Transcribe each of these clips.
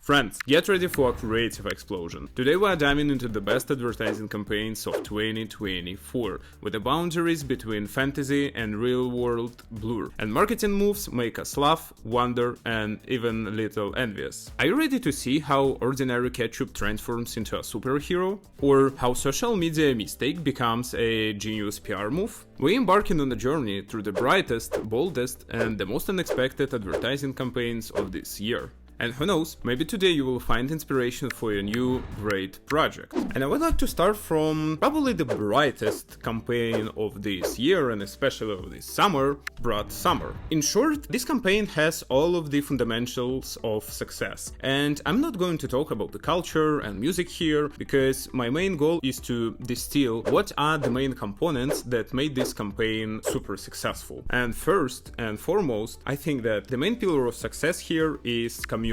Friends, get ready for a creative explosion. Today we are diving into the best advertising campaigns of 2024, with the boundaries between fantasy and real world blur, and marketing moves make us laugh, wonder, and even a little envious. Are you ready to see how ordinary ketchup transforms into a superhero? Or how social media mistake becomes a genius PR move? We're embarking on a journey through the brightest, boldest, and the most unexpected advertising campaigns of this year. And who knows, maybe today you will find inspiration for your new great project. And I would like to start from probably the brightest campaign of this year and especially of this summer, BRAT Summer. In short, this campaign has all of the fundamentals of success. And I'm not going to talk about the culture and music here, because my main goal is to distill what are the main components that made this campaign super successful. And first and foremost, I think that the main pillar of success here is community.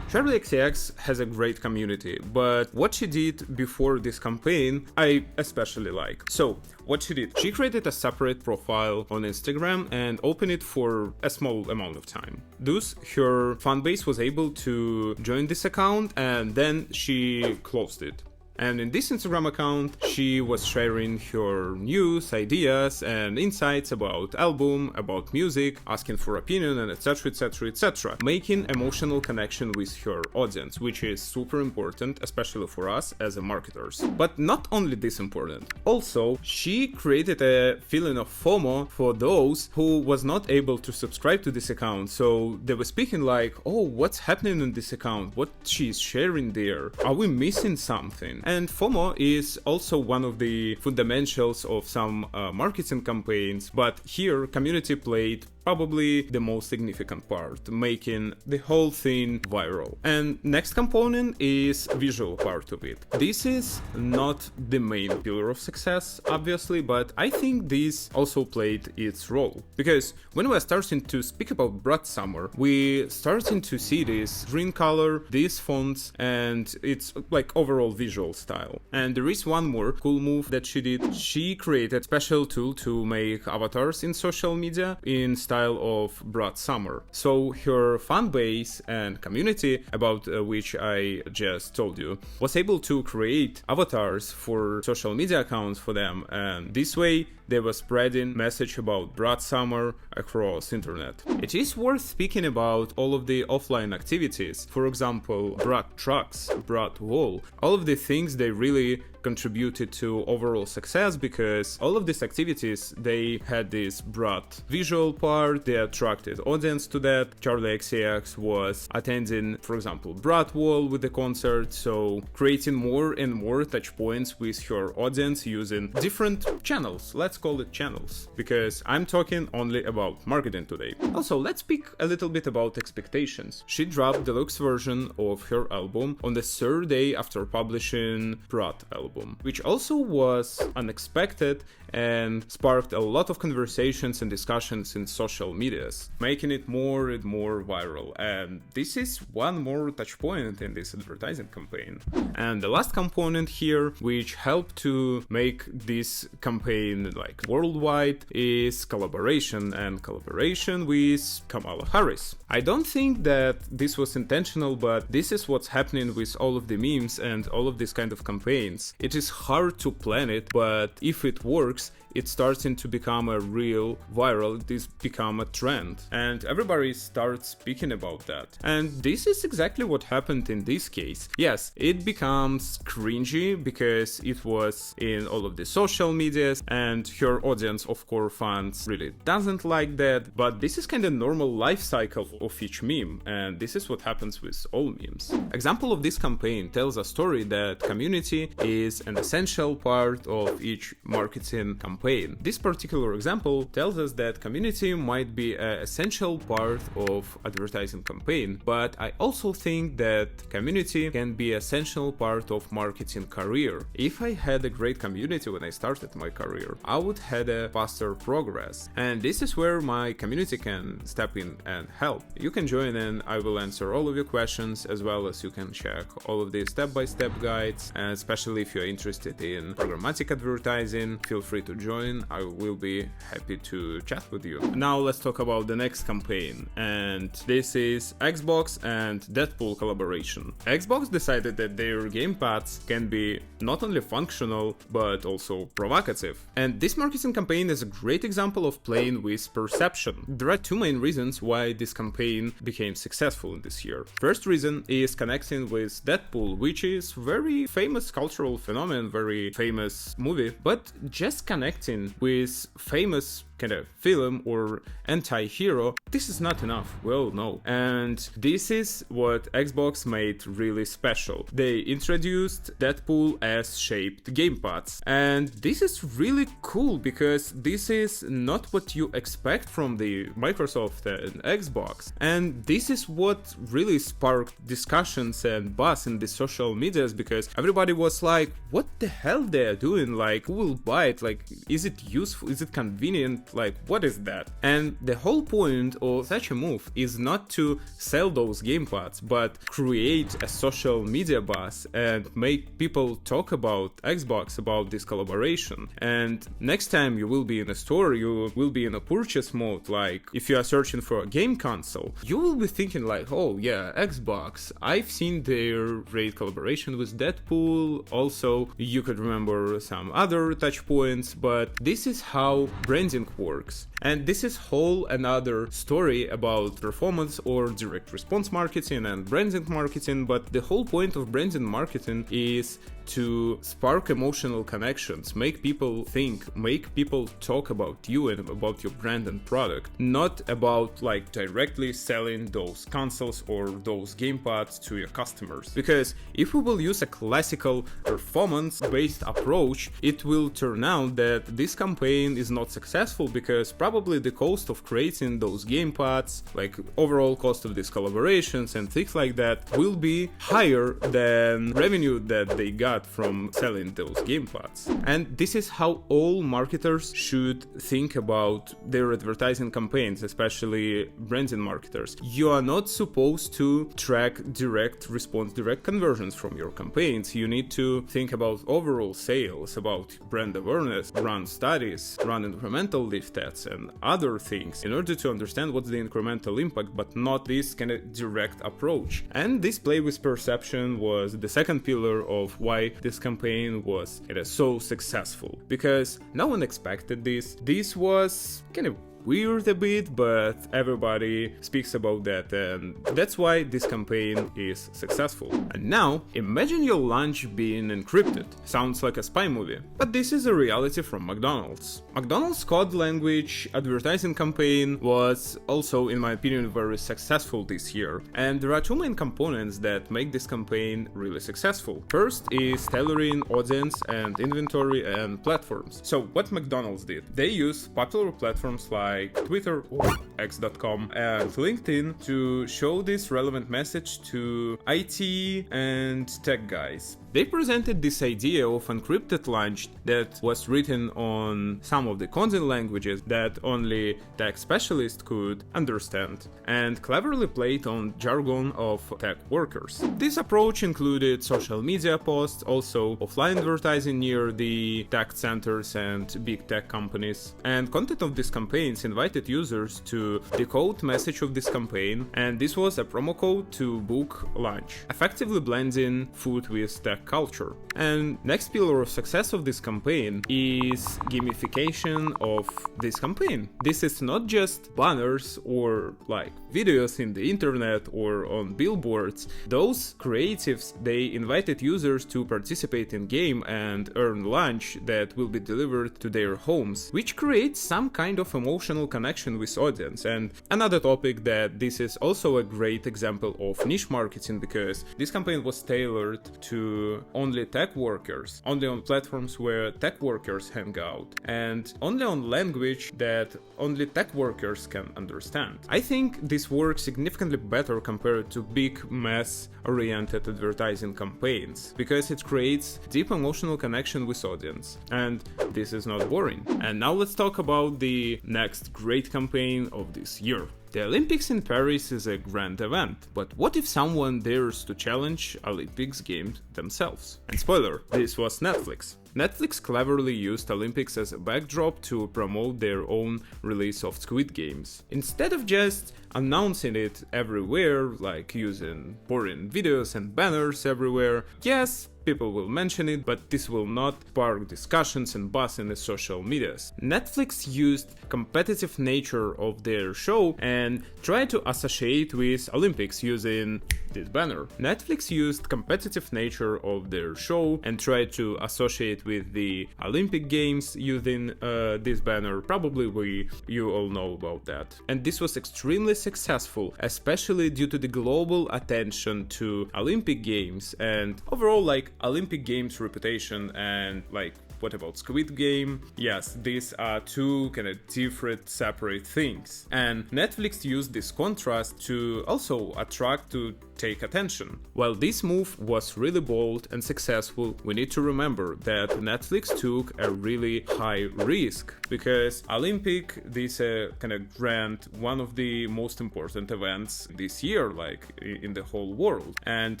Charli XCX has a great community, but what she did before this campaign, I especially like. So, what she did, she created a separate profile on Instagram and opened it for a small amount of time. Thus, her fan base was able to join this account and then she closed it. And in this Instagram account, she was sharing her news, ideas, and insights about album, about music, asking for opinion, and etc, etc, etc, making emotional connection with her audience, which is super important, especially for us as marketers. But not only this important, also, she created a feeling of FOMO for those who was not able to subscribe to this account. So they were speaking like, oh, what's happening in this account? What she's sharing there? Are we missing something? And FOMO is also one of the fundamentals of some marketing campaigns, but here community played probably the most significant part, making the whole thing viral. And next component is visual part of it. This is not the main pillar of success, obviously, but I think this also played its role. Because when we are starting to speak about BRAT Summer, we starting to see this green color, these fonts, and it's like overall visual style. And there is one more cool move that she did. She created a special tool to make avatars in social media in style of BRAT Summer. So her fan base and community, about which I just told you, was able to create avatars for social media accounts for them, and this way they were spreading message about BRAT Summer across internet. It is worth speaking about all of the offline activities, for example, BRAT trucks, BRAT wall, all of the things they really contributed to overall success, because all of these activities, they had this BRAT visual part, they attracted audience to that. Charli XCX was attending, for example, BRAT wall with the concert, so creating more and more touch points with her audience using different channels. Let's call it channels, because I'm talking only about marketing today. Also, let's speak a little bit about expectations. She dropped the deluxe version of her album on the third day after publishing BRAT album, which also was unexpected and sparked a lot of conversations and discussions in social medias, making it more and more viral. And this is one more touch point in this advertising campaign. And the last component here, which helped to make this campaign like worldwide, is collaboration, and collaboration with Kamala Harris. I don't think that this was intentional, but this is what's happening with all of the memes and all of these kind of campaigns. It is hard to plan it, but if it works, it's starting to become a real viral, it is become a trend, and everybody starts speaking about that. And this is exactly what happened in this case. Yes, it becomes cringy because it was in all of the social medias, and her audience of core fans really doesn't like that, but this is kind of normal life cycle of each meme, and this is what happens with all memes. Example of this campaign tells a story that community is an essential part of each marketing campaign. This particular example tells us that community might be an essential part of advertising campaign, but I also think that community can be an essential part of marketing career. If I had a great community when I started my career, I would have a faster progress, and this is where my community can step in and help. You can join and I will answer all of your questions, as well as you can check all of the step-by-step guides, and especially if you're interested in programmatic advertising, feel free to join join, I will be happy to chat with you. Now let's talk about the next campaign, and this is Xbox and Deadpool collaboration. Xbox decided that their gamepads can be not only functional but also provocative, and this marketing campaign is a great example of playing with perception. There are two main reasons why this campaign became successful in this year. First reason is connecting with Deadpool, which is very famous cultural phenomenon, very famous movie, but just connecting with famous kind of film or anti-hero, this is not enough, we all know. And this is what Xbox made really special. They introduced Deadpool as shaped gamepads, and this is really cool because this is not what you expect from the Microsoft and Xbox, and this is what really sparked discussions and buzz in the social medias, because everybody was like, what the hell they're doing, like who will buy it, like is it useful, is it convenient, like what is that? And the whole point of such a move is not to sell those gamepads, but create a social media buzz and make people talk about Xbox, about this collaboration. And next time you will be in a store, you will be in a purchase mode, like if you are searching for a game console, you will be thinking like, oh yeah, Xbox, I've seen their great collaboration with Deadpool, also you could remember some other touch points, but this is how branding works. And this is whole another story about performance or direct response marketing and branding marketing, but the whole point of branding marketing is to spark emotional connections, make people think, make people talk about you and about your brand and product, not about like directly selling those consoles or those gamepads to your customers. Because if we will use a classical performance-based approach, it will turn out that this campaign is not successful, because probably the cost of creating those gamepads, like overall cost of these collaborations and things like that, will be higher than revenue that they got from selling those gamepads. And this is how all marketers should think about their advertising campaigns, especially branding marketers. You are not supposed to track direct response, direct conversions from your campaigns. You need to think about overall sales, about brand awareness, run studies, run incremental lift tests and other things in order to understand what's the incremental impact, but not this kind of direct approach. And this play with perception was the second pillar of why this campaign was so successful, because no one expected this. This was kind of weird a bit, but everybody speaks about that, and that's why this campaign is successful. And now, imagine your lunch being encrypted. Sounds like a spy movie, but this is a reality from McDonald's. McDonald's code language advertising campaign was also, in my opinion, very successful this year, and there are two main components that make this campaign really successful. First is tailoring audience and inventory and platforms. So what McDonald's did, they use popular platforms like Twitter or X.com and LinkedIn to show this relevant message to IT and tech guys. They presented this idea of encrypted lunch that was written on some of the content languages that only tech specialists could understand, and cleverly played on jargon of tech workers. This approach included social media posts, also offline advertising near the tech centers and big tech companies. And content of these campaigns invited users to decode message of this campaign, and this was a promo code to book lunch, effectively blending food with tech culture. And next pillar of success of this campaign is gamification of this campaign. This is not just banners or like videos in the internet or on billboards. Those creatives, they invited users to participate in game and earn lunch that will be delivered to their homes, which creates some kind of emotional connection with audience. And another topic that this is also a great example of niche marketing, because this campaign was tailored to only tech workers, only on platforms where tech workers hang out, and only on language that only tech workers can understand. I think this works significantly better compared to big mass-oriented advertising campaigns, because it creates deep emotional connection with audience, and this is not boring. And now let's talk about the next great campaign of this year. The Olympics in Paris is a grand event, but what if someone dares to challenge Olympics games themselves? And spoiler, this was Netflix. Netflix cleverly used Olympics as a backdrop to promote their own release of Squid Games. Instead of just announcing it everywhere, like using boring videos and banners everywhere, yes, people will mention it, but this will not spark discussions and buzz in the social medias. Netflix used competitive nature of their show and tried to associate with Olympics using this banner. Netflix used competitive nature of their show and tried to associate with the Olympic Games using this banner. Probably you all know about that. And this was extremely successful, especially due to the global attention to Olympic Games and overall like Olympic Games reputation. And like, what about Squid Game? Yes, these are two kind of different, separate things. And Netflix used this contrast to also attract to take attention. While this move was really bold and successful, we need to remember that Netflix took a really high risk because Olympic, this kind of grand, one of the most important events this year, like in the whole world. And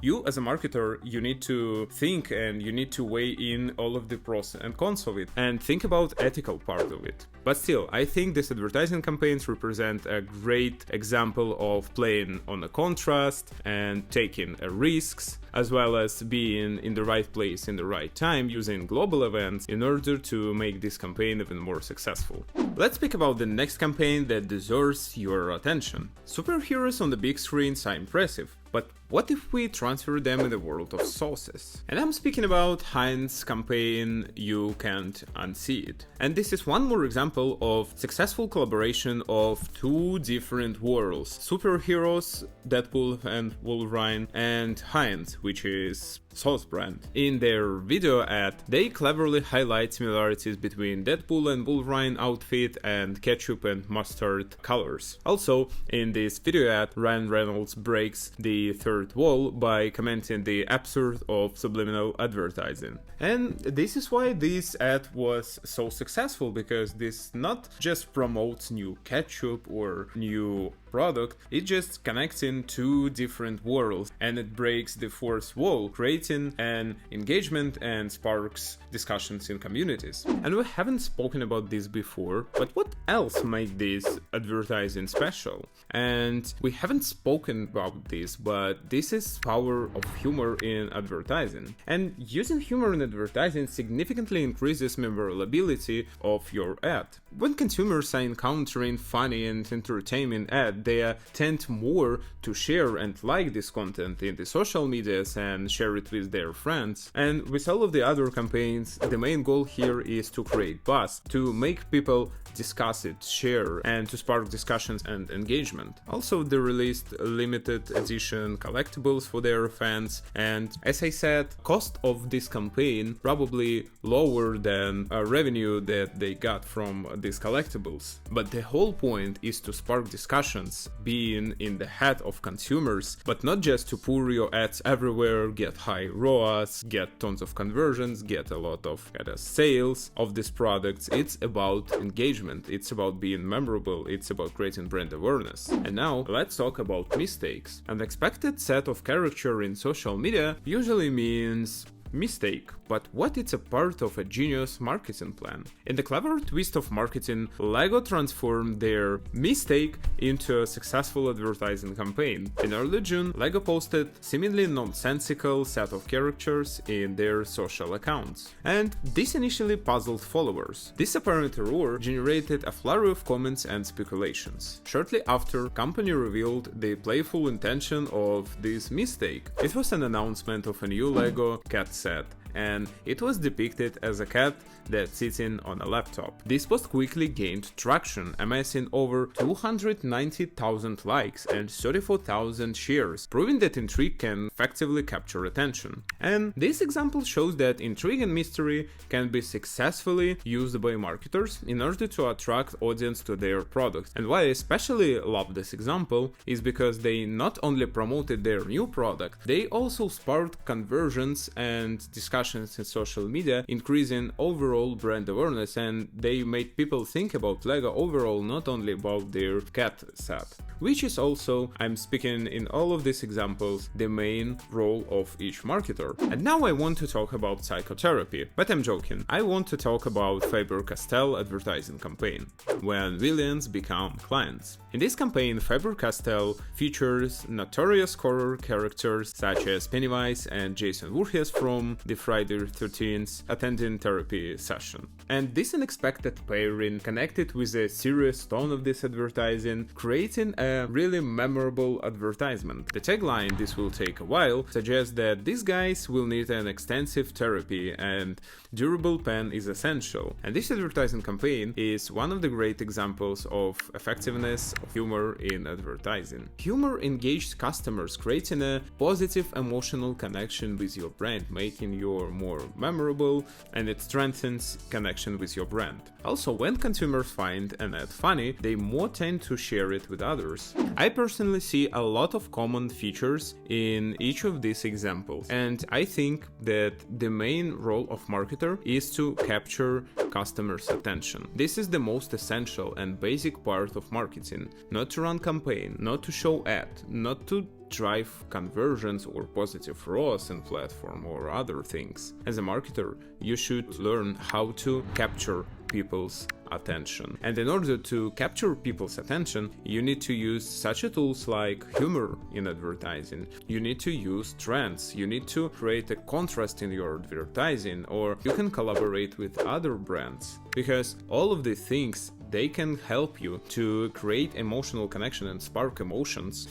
you as a marketer, you need to think and you need to weigh in all of the pros and cons of it and think about ethical part of it. But still, I think these advertising campaigns represent a great example of playing on a contrast and taking risks, as well as being in the right place in the right time using global events in order to make this campaign even more successful. Let's speak about the next campaign that deserves your attention. Superheroes on the big screens are impressive, but what if we transfer them in the world of sauces? And I'm speaking about Heinz campaign You Can't Unsee It. And this is one more example of successful collaboration of two different worlds. Superheroes, Deadpool and Wolverine, and Heinz, which is sauce brand. In their video ad, they cleverly highlight similarities between Deadpool and Wolverine outfit and ketchup and mustard colors. Also, in this video ad, Ryan Reynolds breaks the third wall by commenting the absurd of subliminal advertising. And this is why this ad was so successful, because this not just promotes new ketchup or new product, it just connects in two different worlds and it breaks the fourth wall, creating an engagement and sparks discussions in communities. And we haven't spoken about this before, but what else makes this advertising special? And we haven't spoken about this, but this is power of humor in advertising. And using humor in advertising significantly increases memorability of your ad. When consumers are encountering funny and entertaining ad, they tend more to share and like this content in the social medias and share it with their friends. And with all of the other campaigns, the main goal here is to create buzz, to make people discuss it, share, and to spark discussions and engagement. Also, they released limited edition collectibles for their fans, and as I said, cost of this campaign probably lower than revenue that they got from these collectibles. But the whole point is to spark discussions, being in the head of consumers, but not just to pour your ads everywhere, get high ROAS, get tons of conversions, get a lot of sales of these products. It's about engagement. It's about being memorable, it's about creating brand awareness. And now, let's talk about mistakes. An unexpected set of character in social media usually means mistake, but what it's a part of a genius marketing plan. In the clever twist of marketing, LEGO transformed their mistake into a successful advertising campaign. In early June, LEGO posted seemingly nonsensical set of characters in their social accounts, and this initially puzzled followers. This apparent error generated a flurry of comments and speculations. Shortly after, company revealed the playful intention of this mistake. It was an announcement of a new LEGO cat set, and it was depicted as a cat that's sitting on a laptop. This post quickly gained traction, amassing over 290,000 likes and 34,000 shares, proving that intrigue can effectively capture attention. And this example shows that intrigue and mystery can be successfully used by marketers in order to attract audience to their product. And why I especially love this example is because they not only promoted their new product, they also sparked conversions and discussions discussions in social media, increasing overall brand awareness, and they made people think about LEGO overall, not only about their cat set. Which is also, I'm speaking in all of these examples, the main role of each marketer. And now I want to talk about psychotherapy, but I'm joking. I want to talk about Faber-Castell advertising campaign, when villains become clients. In this campaign, Faber-Castell features notorious horror characters such as Pennywise and Jason Voorhees from the Friday the 13th attending therapy session. And this unexpected pairing, connected with the serious tone of this advertising, creating a really memorable advertisement. The tagline, "This will take a while," suggests that these guys will need an extensive therapy and durable pen is essential. And this advertising campaign is one of the great examples of effectiveness of humor in advertising. Humor engages customers, creating a positive emotional connection with your brand, making you more memorable, and it strengthens connection with your brand. Also, when consumers find an ad funny, they more tend to share it with others. I personally see a lot of common features in each of these examples, and I think that the main role of marketer is to capture customers' attention. This is the most essential and basic part of marketing. Not to run campaign, not to show ad, not to drive conversions or positive ROAS in platform or other things. As a marketer, you should learn how to capture people's attention. And in order to capture people's attention, you need to use such tools like humor in advertising. You need to use trends. You need to create a contrast in your advertising, or you can collaborate with other brands. Because all of these things, they can help you to create emotional connection and spark emotions,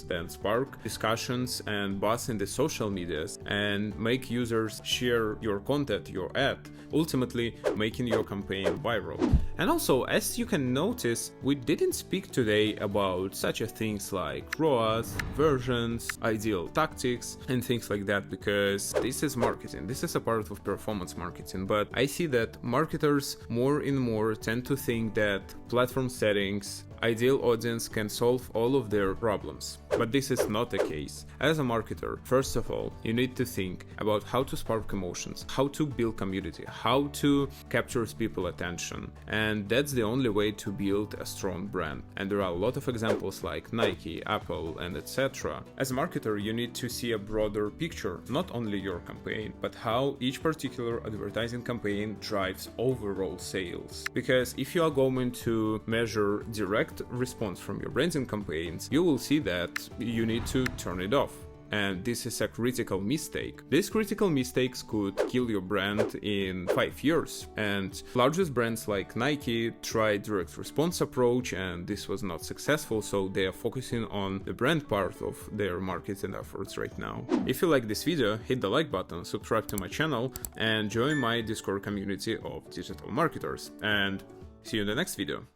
then spark discussions and buzz in the social medias, and make users share your content, your ad, ultimately making your campaign viral. And also, as you can notice, we didn't speak today about such things like ROAS, versions, ideal tactics, and things like that, because this is marketing. This is a part of performance marketing, but I see that marketers more and more tend to think that platform settings, ideal audience can solve all of their problems. But this is not the case. As a marketer, first of all, you need to think about how to spark emotions, how to build community, how to capture people's attention. And that's the only way to build a strong brand. And there are a lot of examples like Nike, Apple, and etc. As a marketer, you need to see a broader picture, not only your campaign, but how each particular advertising campaign drives overall sales. Because if you are going to measure direct response from your branding campaigns, you will see that you need to turn it off. And this is a critical mistake. These critical mistakes could kill your brand in 5 years. And largest brands like Nike tried direct response approach, and this was not successful, so they are focusing on the brand part of their marketing efforts right now. If you like this video, hit the like button, subscribe to my channel, and join my Discord community of digital marketers. And see you in the next video.